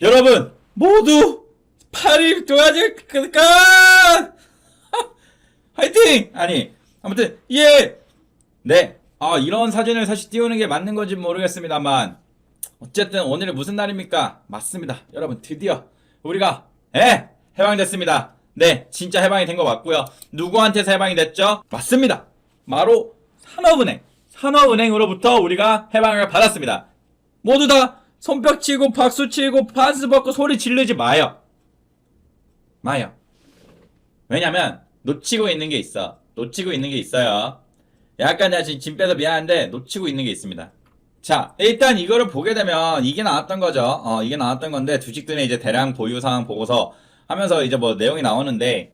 여러분 모두 팔이 좋아질 거니까 화이팅! 아니 아무튼 예! 네. 이런 사진을 사실 띄우는 게 맞는 건지 모르겠습니다만 어쨌든 오늘은 무슨 날입니까? 맞습니다. 여러분 드디어 우리가 해방됐습니다. 네, 진짜 해방이 된 거 맞고요. 누구한테서 해방이 됐죠? 맞습니다. 바로 산업은행으로부터 우리가 해방을 받았습니다. 모두 다 손뼉 치고 박수 치고 반스 벗고 소리 지르지 마요. 왜냐면 놓치고 있는 게 있어요. 약간 내가 지금 짐 빼서 미안한데 놓치고 있는 게 있습니다. 자, 일단 이거를 보게 되면 이게 나왔던 거죠. 이게 나왔던 건데 주식들의 이제 대량 보유 상황 보고서 하면서 이제 뭐 내용이 나오는데,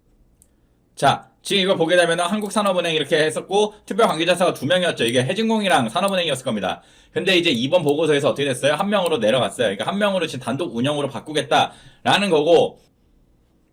자, 지금 이거 보게 되면 한국산업은행 이렇게 했었고 특별 관계자사가 2명이었죠. 이게 해진공이랑 산업은행이었을 겁니다. 근데 이제 이번 보고서에서 어떻게 됐어요? 1명으로 내려갔어요. 그러니까 1명으로 지금 단독 운영으로 바꾸겠다라는 거고,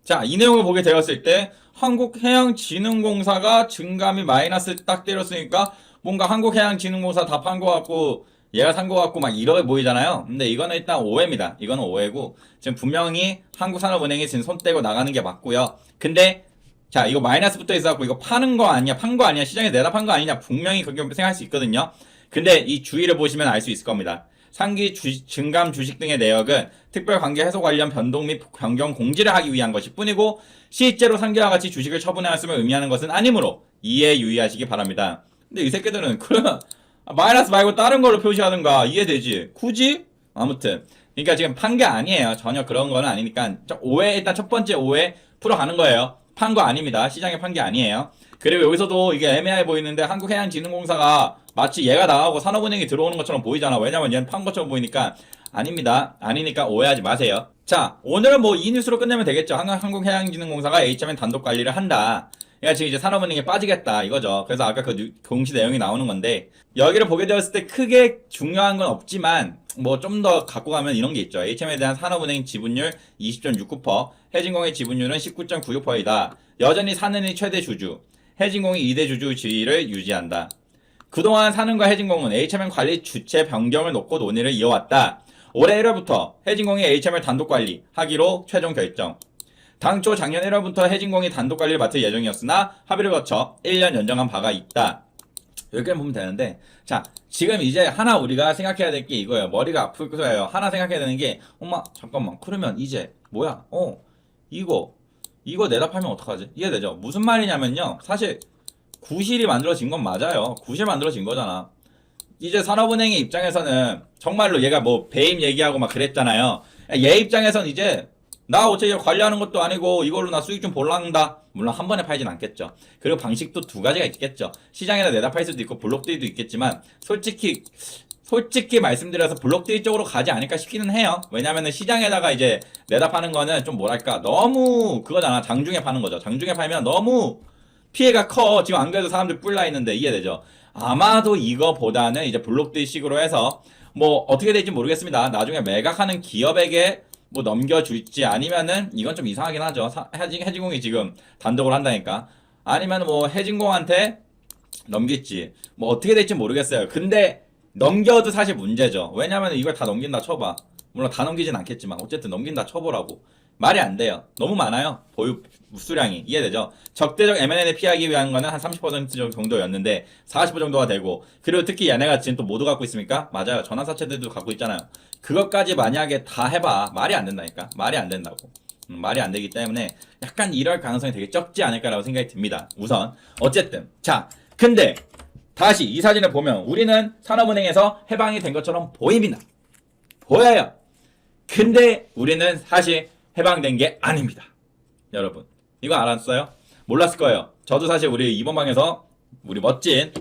자, 이 내용을 보게 되었을 때 한국해양진흥공사가 증감이 마이너스 딱 때렸으니까 뭔가 한국해양진흥공사 다 판 거 같고 얘가 산 거 같고 막 이렇게 보이잖아요. 근데 이거는 일단 오해입니다. 이거는 오해고 지금 분명히 한국산업은행이 지금 손 떼고 나가는 게 맞고요. 근데 자, 이거 마이너스 붙어 있어갖고 이거 파는 거 아니냐, 판 거 아니냐, 시장에 내다 판 거 아니냐 분명히 그렇게 생각할 수 있거든요. 근데 이 주의를 보시면 알 수 있을 겁니다. 상기 증감 주식 등의 내역은 특별관계 해소 관련 변동 및 변경 공지를 하기 위한 것일 뿐이고 실제로 상기와 같이 주식을 처분하였음을 의미하는 것은 아니므로 이해에 유의하시기 바랍니다. 근데 이 새끼들은 그러면 마이너스 말고 다른 걸로 표시하든가 이해되지? 굳이? 아무튼 그러니까 지금 판 게 아니에요. 전혀 그런 거는 아니니까 오해, 일단 첫 번째 오해 풀어가는 거예요. 판 거 아닙니다. 시장에 판 게 아니에요. 그리고 여기서도 이게 애매해 보이는데 한국해양진흥공사가 마치 얘가 나가고 산업은행이 들어오는 것처럼 보이잖아. 왜냐면 얘는 판 것처럼 보이니까 아닙니다. 아니니까 오해하지 마세요. 자, 오늘은 뭐 이 뉴스로 끝내면 되겠죠. 한국해양진흥공사가 HMN 단독 관리를 한다. 그러니까 지금 이제 산업은행에 빠지겠다 이거죠. 그래서 아까 그 공시 내용이 나오는 건데 여기를 보게 되었을 때 크게 중요한 건 없지만 뭐 좀 더 갖고 가면 이런 게 있죠. HM에 대한 산업은행 지분율 20.69%, 해진공의 지분율은 19.96%이다. 여전히 산은이 최대 주주, 해진공이 2대 주주 지위를 유지한다. 그동안 산은과 해진공은 HMN 관리 주체 변경을 놓고 논의를 이어왔다. 올해 1월부터 해진공이 HM을 단독 관리하기로 최종 결정. 당초 작년 1월부터 해진공이 단독 관리를 맡을 예정이었으나 합의를 거쳐 1년 연장한 바가 있다. 여기까지 보면 되는데, 자, 지금 이제 하나 우리가 생각해야 될 게 이거예요. 머리가 아플 거예요. 하나 생각해야 되는 게, 엄마, 잠깐만. 그러면 이제, 뭐야? 이거 내다 팔면 어떡하지? 이해되죠? 무슨 말이냐면요. 사실, 구실이 만들어진 건 맞아요. 구실 만들어진 거잖아. 이제 산업은행의 입장에서는, 정말로 얘가 뭐, 배임 얘기하고 막 그랬잖아요. 얘 입장에서는 이제, 나 어차피 관리하는 것도 아니고 이걸로 나 수익 좀 볼란다. 물론 한 번에 팔진 않겠죠. 그리고 방식도 두 가지가 있겠죠. 시장에다 내다 팔 수도 있고 블록데이도 있겠지만 솔직히 말씀드려서 블록데이 쪽으로 가지 않을까 싶기는 해요. 왜냐면은 시장에다가 이제 내다 파는 거는 좀 뭐랄까 너무 그거잖아. 장중에 파는 거죠. 장중에 팔면 너무 피해가 커. 지금 안 그래도 사람들 뿔나 있는데 이해되죠? 아마도 이거보다는 이제 블록데이 식으로 해서 뭐 어떻게 될지 모르겠습니다. 나중에 매각하는 기업에게 뭐 넘겨줄지 아니면은 이건 좀 이상하긴 하죠. 해진공이 지금 단독으로 한다니까. 아니면 뭐 해진공한테 넘길지 뭐 어떻게 될지 모르겠어요. 근데 넘겨도 사실 문제죠. 왜냐면 이걸 다 넘긴다 쳐봐. 물론 다 넘기진 않겠지만 어쨌든 넘긴다 쳐보라고. 말이 안 돼요. 너무 많아요. 보유 수량이. 이해되죠? 적대적 M&A를 피하기 위한 거는 한 30% 정도였는데 40% 정도가 되고, 그리고 특히 얘네가 지금 또 모두 갖고 있습니까? 맞아요. 전환사채들도 갖고 있잖아요. 그것까지 만약에 다 해봐. 말이 안 된다니까. 말이 안 된다고. 말이 안 되기 때문에 약간 이럴 가능성이 되게 적지 않을까라고 생각이 듭니다. 우선 어쨌든 자, 근데 다시 이 사진을 보면 우리는 산업은행에서 해방이 된 것처럼 보입니다. 보여요. 근데 우리는 사실 해방된 게 아닙니다. 여러분 이거 알았어요? 몰랐을 거예요. 저도 사실 우리 이번 방에서 우리 멋진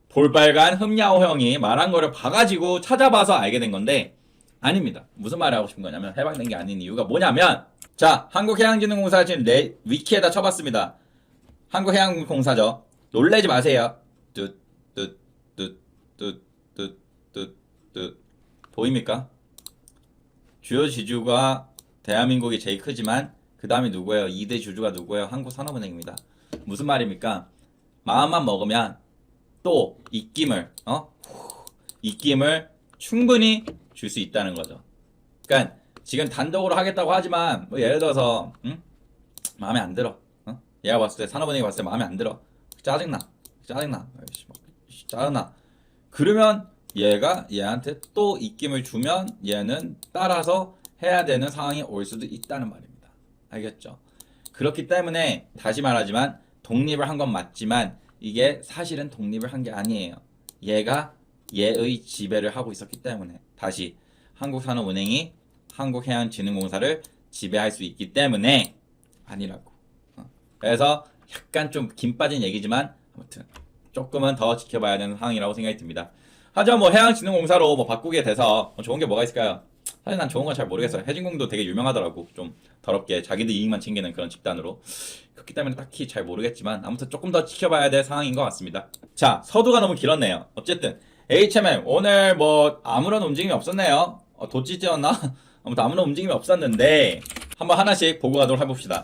볼빨간 흠야오 형이 말한 거를 봐가지고 찾아봐서 알게 된 건데 아닙니다. 무슨 말을 하고 싶은 거냐면 해방된 게 아닌 이유가 뭐냐면, 자, 한국해양진흥공사 지금 내 위키에다 쳐봤습니다. 한국해양공사죠. 놀래지 마세요. 보입니까? 주요 지주가 대한민국이 제일 크지만 그 다음이 누구예요? 2대 주주가 누구예요? 한국산업은행입니다. 무슨 말입니까? 마음만 먹으면 또 입김을 충분히 줄 수 있다는 거죠. 그러니까 지금 단독으로 하겠다고 하지만 뭐 예를 들어서 마음에 안 들어. 얘가 봤을 때 산업은행이 봤을 때 마음에 안 들어. 짜증나. 아이씨, 막, 짜증나. 그러면 얘가 얘한테 또 입김을 주면 얘는 따라서 해야 되는 상황이 올 수도 있다는 말입니다. 알겠죠? 그렇기 때문에 다시 말하지만 독립을 한 건 맞지만 이게 사실은 독립을 한 게 아니에요. 얘가 얘의 지배를 하고 있었기 때문에 다시 한국산업은행이 한국해양진흥공사를 지배할 수 있기 때문에 아니라고. 그래서 약간 좀 김 빠진 얘기지만 아무튼 조금은 더 지켜봐야 되는 상황이라고 생각이 듭니다. 하지만 뭐 해양진흥공사로 뭐 바꾸게 돼서 좋은 게 뭐가 있을까요? 사실 난 좋은 건 잘 모르겠어요. 해진공도 되게 유명하더라고. 좀 더럽게 자기들 이익만 챙기는 그런 집단으로. 그렇기 때문에 딱히 잘 모르겠지만 아무튼 조금 더 지켜봐야 될 상황인 것 같습니다. 자, 서두가 너무 길었네요. 어쨌든 HMM 오늘 뭐 아무런 움직임이 없었네요. 도찌찌였나? 아무튼 아무런 움직임이 없었는데 한번 하나씩 보고 가도록 해봅시다.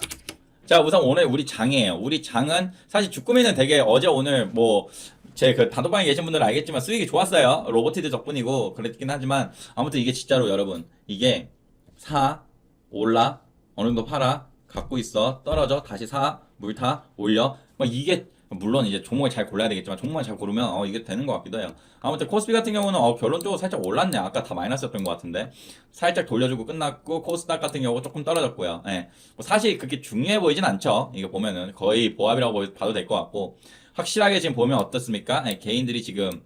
자, 우선 오늘 우리 장이에요. 우리 장은 사실 주꾸미는 되게 어제 오늘 뭐 제 그 단톡방에 계신 분들은 알겠지만 수익이 좋았어요. 로보티드 덕분이고 그랬긴 하지만 아무튼 이게 진짜로 여러분 이게 사 올라 어느 정도 팔아 갖고 있어 떨어져 다시 사 물타 올려 뭐 이게 물론 이제 종목을 잘 골라야 되겠지만 종목만 잘 고르면 이게 되는 것 같기도 해요. 아무튼 코스피 같은 경우는 결론적으로 살짝 올랐네. 아까 다 마이너스였던 것 같은데 살짝 돌려주고 끝났고 코스닥 같은 경우 조금 떨어졌고요. 예. 뭐 사실 그렇게 중요해 보이진 않죠. 이거 보면은 거의 보합이라고 봐도 될 것 같고 확실하게 지금 보면 어떻습니까? 예, 개인들이 지금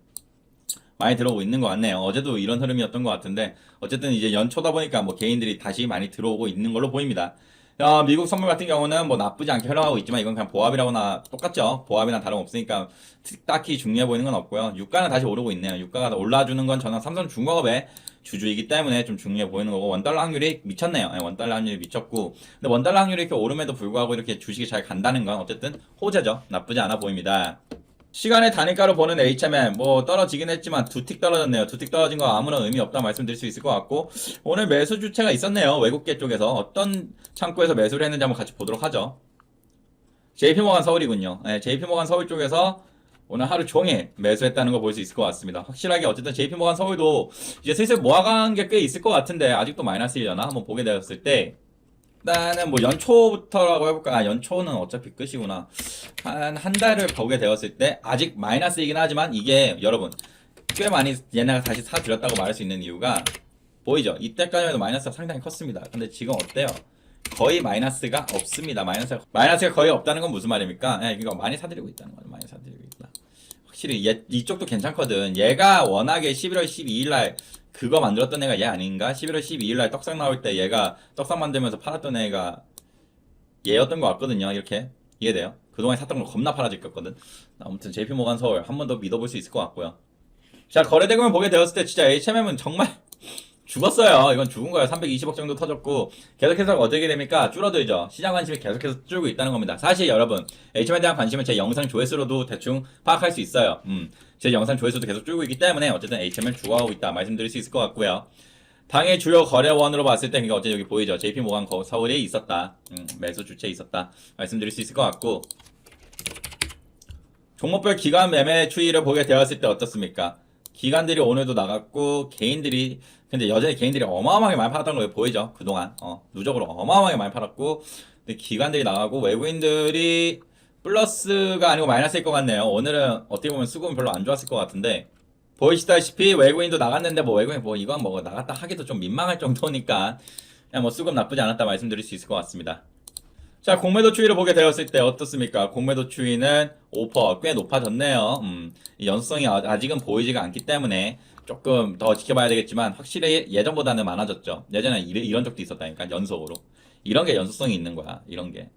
많이 들어오고 있는 것 같네요. 어제도 이런 흐름이었던 것 같은데 어쨌든 이제 연초다 보니까 뭐 개인들이 다시 많이 들어오고 있는 걸로 보입니다. 미국 선물 같은 경우는 뭐 나쁘지 않게 흘러가고 있지만 이건 그냥 보합이라거나 똑같죠. 보합이랑 다름없으니까 딱히 중요해 보이는 건 없고요. 유가는 다시 오르고 있네요. 유가가 올라주는 건 저는 삼성중공업의 주주이기 때문에 좀 중요해 보이는 거고 원달러 확률이 미쳤네요. 원달러 확률이 미쳤고 근데 원달러 확률이 이렇게 오름에도 불구하고 이렇게 주식이 잘 간다는 건 어쨌든 호재죠. 나쁘지 않아 보입니다. 시간의 단위가로 보는 HMM 뭐 떨어지긴 했지만 두 틱 떨어졌네요. 두 틱 떨어진 거 아무런 의미 없다 말씀드릴 수 있을 것 같고 오늘 매수 주체가 있었네요. 외국계 쪽에서 어떤 창구에서 매수를 했는지 한번 같이 보도록 하죠. JP모간 서울이군요. 네, JP모간 서울 쪽에서 오늘 하루 종일 매수했다는 거 볼 수 있을 것 같습니다. 확실하게 어쨌든 JP모간 서울도 이제 슬슬 모아간 게 꽤 있을 것 같은데 아직도 마이너스이려나 한번 보게 되었을 때 일단은 뭐 연초부터라고 해볼까? 연초는 어차피 끝이구나. 한 달을 보게 되었을 때 아직 마이너스이긴 하지만 이게 여러분 꽤 많이 얘네가 다시 사들였다고 말할 수 있는 이유가 보이죠? 이때까지만 해도 마이너스가 상당히 컸습니다. 근데 지금 어때요? 거의 마이너스가 없습니다. 마이너스가 거의 없다는 건 무슨 말입니까? 예, 그러니까 많이 사들이고 있다는 거죠. 많이 사들이고 있다. 확실히 이쪽도 괜찮거든. 얘가 워낙에 11월 12일 날 그거 만들었던 애가 얘 아닌가? 11월 12일 날 떡상 나올 때 얘가 떡상 만들면서 팔았던 애가 얘였던 것 같거든요. 이렇게 이해돼요? 그동안 샀던 거 겁나 팔아질겼거든. 아무튼 JP모간 서울 한 번 더 믿어볼 수 있을 것 같고요. 자, 거래대금을 보게 되었을 때 진짜 HMM은 정말 죽었어요. 이건 죽은 거예요. 320억 정도 터졌고 계속해서 어떻게 됩니까? 줄어들죠. 시장 관심이 계속해서 줄고 있다는 겁니다. 사실 여러분 HMM에 대한 관심은 제 영상 조회수로도 대충 파악할 수 있어요. 제 영상 조회수도 계속 줄고 있기 때문에 어쨌든 HMM을 죽어가고 있다 말씀드릴 수 있을 것 같고요. 당일 주요 거래원으로 봤을 때 그러니까 어제 여기 보이죠. JP모간 서울에 있었다. 매수 주체에 있었다 말씀드릴 수 있을 것 같고 종목별 기간 매매 추이를 보게 되었을 때 어떻습니까? 기관들이 오늘도 나갔고 개인들이 근데 여전히 개인들이 어마어마하게 많이 팔았던 거 보이죠? 그동안 누적으로 어마어마하게 많이 팔았고 근데 기관들이 나가고 외국인들이 플러스가 아니고 마이너스일 것 같네요. 오늘은 어떻게 보면 수급은 별로 안 좋았을 것 같은데 보이시다시피 외국인도 나갔는데 뭐 외국인 뭐 이건 뭐 나갔다 하기도 좀 민망할 정도니까 그냥 뭐 수급 나쁘지 않았다 말씀드릴 수 있을 것 같습니다. 자, 공매도 추이를 보게 되었을 때 어떻습니까? 공매도 추이는 5% 꽤 높아졌네요. 이 연속성이 아직은 보이지가 않기 때문에 조금 더 지켜봐야 되겠지만 확실히 예전보다는 많아졌죠. 예전에 이런 적도 있었다니까 연속으로. 이런 게 연속성이 있는 거야. 이런 게.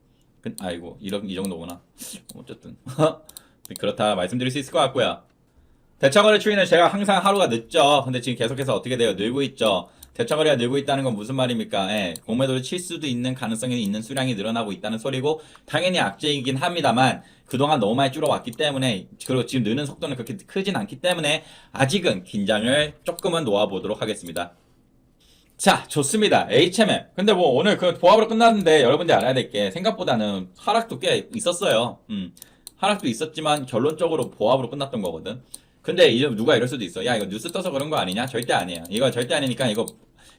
아이고 이 정도구나. 어쨌든 그렇다 말씀드릴 수 있을 것 같고요. 대차거래 추이는 제가 항상 하루가 늦죠. 근데 지금 계속해서 어떻게 돼요? 늘고 있죠. 대차거래가 늘고 있다는 건 무슨 말입니까? 예, 공매도를 칠 수도 있는 가능성이 있는 수량이 늘어나고 있다는 소리고 당연히 악재이긴 합니다만 그동안 너무 많이 줄어왔기 때문에 그리고 지금 느는 속도는 그렇게 크진 않기 때문에 아직은 긴장을 조금은 놓아보도록 하겠습니다. 자, 좋습니다. HMM. 근데 뭐 오늘 그 보합으로 끝났는데 여러분들이 알아야 될 게 생각보다는 하락도 꽤 있었어요. 하락도 있었지만 결론적으로 보합으로 끝났던 거거든. 근데 이제 누가 이럴 수도 있어. 야, 이거 뉴스 떠서 그런 거 아니냐? 절대 아니에요. 이거 절대 아니니까 이거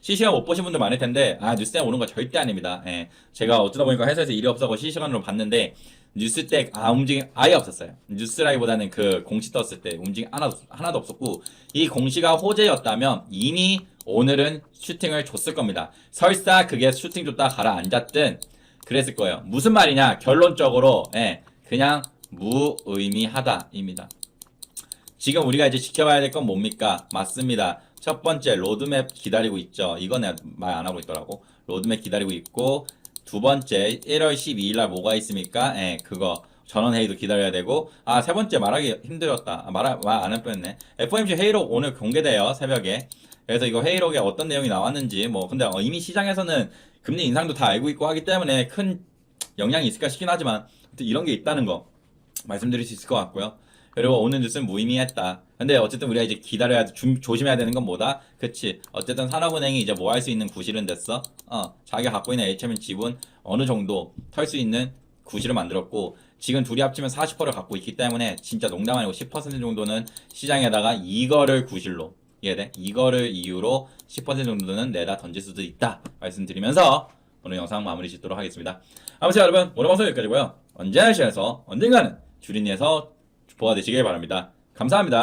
실시간 못 보신 분들 많을 텐데 뉴스땡 오는 거 절대 아닙니다. 예. 제가 어쩌다 보니까 회사에서 일이 없어서 실시간으로 봤는데 뉴스땡 움직임 아예 없었어요. 뉴스라이보다는 그 공시 떴을 때 움직임 하나도 없었고 이 공시가 호재였다면 이미 오늘은 슈팅을 줬을 겁니다. 설사 그게 슈팅 줬다 가라앉았든 그랬을 거예요. 무슨 말이냐? 결론적으로 그냥 무의미하다입니다. 지금 우리가 이제 지켜봐야 될 건 뭡니까? 맞습니다. 첫 번째 로드맵 기다리고 있죠. 이건 내가 말 안 하고 있더라고. 로드맵 기다리고 있고 두 번째 1월 12일 날 뭐가 있습니까? 그거 전원회의도 기다려야 되고 세 번째 말하기 힘들었다. 말 안 할 뻔했네. FOMC 회의록 오늘 공개돼요. 새벽에. 그래서 이거 회의록에 어떤 내용이 나왔는지 근데 이미 시장에서는 금리 인상도 다 알고 있고 하기 때문에 큰 영향이 있을까 싶긴 하지만 이런 게 있다는 거 말씀드릴 수 있을 것 같고요. 그리고 오늘 뉴스는 무의미했다. 근데 어쨌든 우리가 이제 기다려야 조심해야 되는 건 뭐다? 그치. 어쨌든 산업은행이 이제 뭐 할 수 있는 구실은 됐어. 자기가 갖고 있는 HMN 지분 어느 정도 털 수 있는 구실을 만들었고 지금 둘이 합치면 40%를 갖고 있기 때문에 진짜 농담 아니고 10% 정도는 시장에다가 이거를 구실로 이해돼? 이거를 이유로 10% 정도는 내다 던질 수도 있다 말씀드리면서 오늘 영상 마무리 짓도록 하겠습니다. 아무튼 여러분 오늘 방송 여기까지고요. 언제나 시간에서 언젠가는 주린이에서 보아되시길 바랍니다. 감사합니다.